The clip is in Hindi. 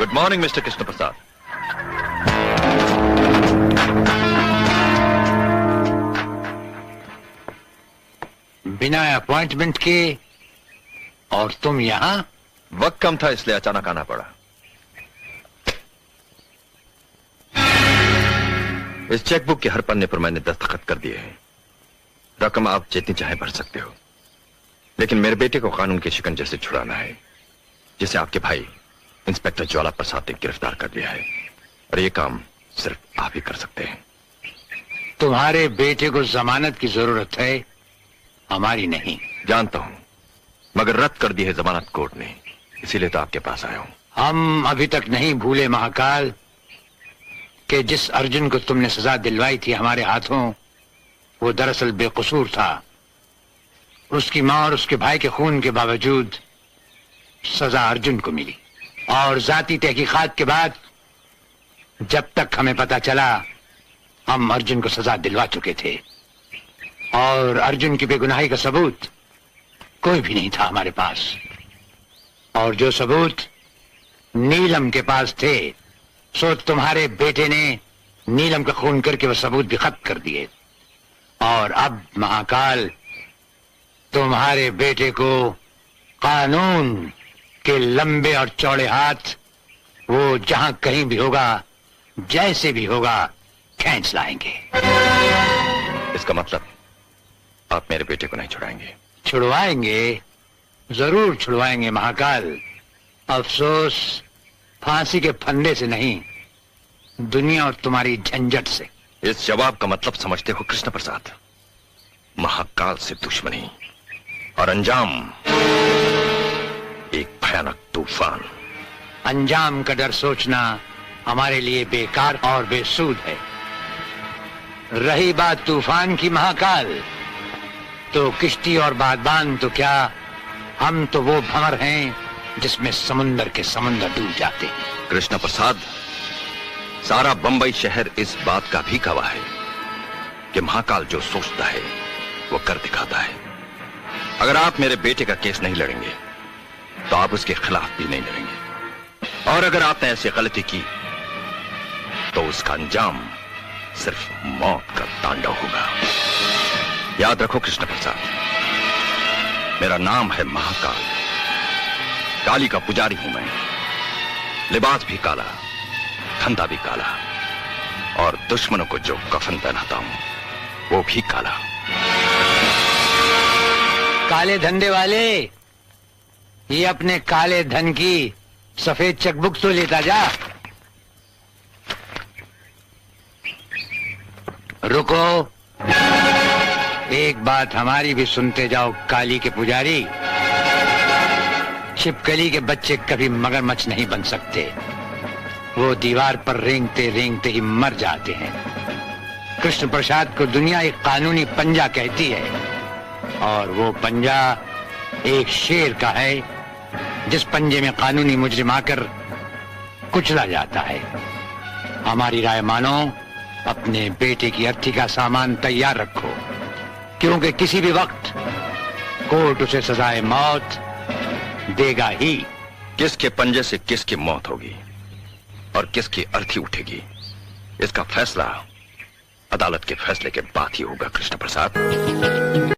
Good morning mister Krishna Prasad. बिना अपॉइंटमेंट के और तुम यहाँ? वक्त कम था इसलिए अचानक आना पड़ा। इस चेकबुक के हर पन्ने पर मैंने दस्तखत कर दिए हैं। रकम आप जितनी चाहे भर सकते हो, लेकिन मेरे बेटे को कानून के शिकंजे से छुड़ाना है, जिसे आपके भाई इंस्पेक्टर ज्वाला प्रसाद ने गिरफ्तार कर लिया है, और ये काम सिर्फ आप ही कर सकते हैं। तुम्हारे बेटे को जमानत की जरूरत है, हमारी नहीं। जानता हूं, मगर रद्द कर दी है जमानत कोर्ट ने, इसीलिए तो आपके पास आया हूं। हम अभी तक नहीं भूले महाकाल कि जिस अर्जुन को तुमने सजा दिलवाई थी हमारे हाथों, वो दरअसल बेकसूर था। उसकी मां और उसके भाई के खून के बावजूद सजा अर्जुन को मिली, और जाती तहकीकात के बाद जब तक हमें पता चला, हम अर्जुन को सजा दिलवा चुके थे, और अर्जुन की बेगुनाही का सबूत कोई भी नहीं था हमारे पास। और जो सबूत नीलम के पास थे, सो तुम्हारे बेटे ने नीलम का खून करके वो सबूत भी खत्म कर दिए। और अब महाकाल, तुम्हारे बेटे को कानून के लंबे और चौड़े हाथ, वो जहां कहीं भी होगा, जैसे भी होगा, खींच लाएंगे। इसका मतलब आप मेरे बेटे को नहीं छुड़ाएंगे? छुड़वाएंगे, जरूर छुड़वाएंगे महाकाल। अफसोस फांसी के फंदे से नहीं, दुनिया और तुम्हारी झंझट से। इस जवाब का मतलब समझते हो कृष्ण प्रसाद? महाकाल से दुश्मनी और अंजाम एक भयानक तूफान। अंजाम का डर सोचना हमारे लिए बेकार और बेसूद है। रही बात तूफान की महाकाल, तो किश्ती और बादबान तो क्या, हम तो वो भंवर हैं जिसमें समुंदर के समंदर डूब जाते हैं। कृष्ण प्रसाद, सारा बंबई शहर इस बात का भी गवाह है कि महाकाल जो सोचता है वो कर दिखाता है। अगर आप मेरे बेटे का केस नहीं लड़ेंगे तो आप उसके खिलाफ भी नहीं लड़ेंगे, और अगर आपने ऐसी गलती की तो उसका अंजाम सिर्फ मौत का तांडव होगा। याद रखो कृष्ण प्रसाद, मेरा नाम है महाकाल। काली का पुजारी हूं मैं। लिबास भी काला, धंधा भी काला, और दुश्मनों को जो कफन पहनाता हूं वो भी काला। काले धंधे वाले, ये अपने काले धन की सफेद चेकबुक तो लेता जा। रुको, एक बात हमारी भी सुनते जाओ काली के पुजारी। छिपकली के बच्चे कभी मगरमच्छ नहीं बन सकते, वो दीवार पर रेंगते रेंगते ही मर जाते हैं। कृष्ण प्रसाद को दुनिया एक कानूनी पंजा कहती है, और वो पंजा एक शेर का है जिस पंजे में कानूनी मुजरिम आकर कुचला जाता है। हमारी राय मानो, अपने बेटे की अर्थी का सामान तैयार रखो, क्योंकि किसी भी वक्त कोर्ट उसे सजाए मौत देगा ही। किसके पंजे से किसकी मौत होगी और किसकी अर्थी उठेगी, इसका फैसला अदालत के फैसले के बाद ही होगा कृष्ण प्रसाद।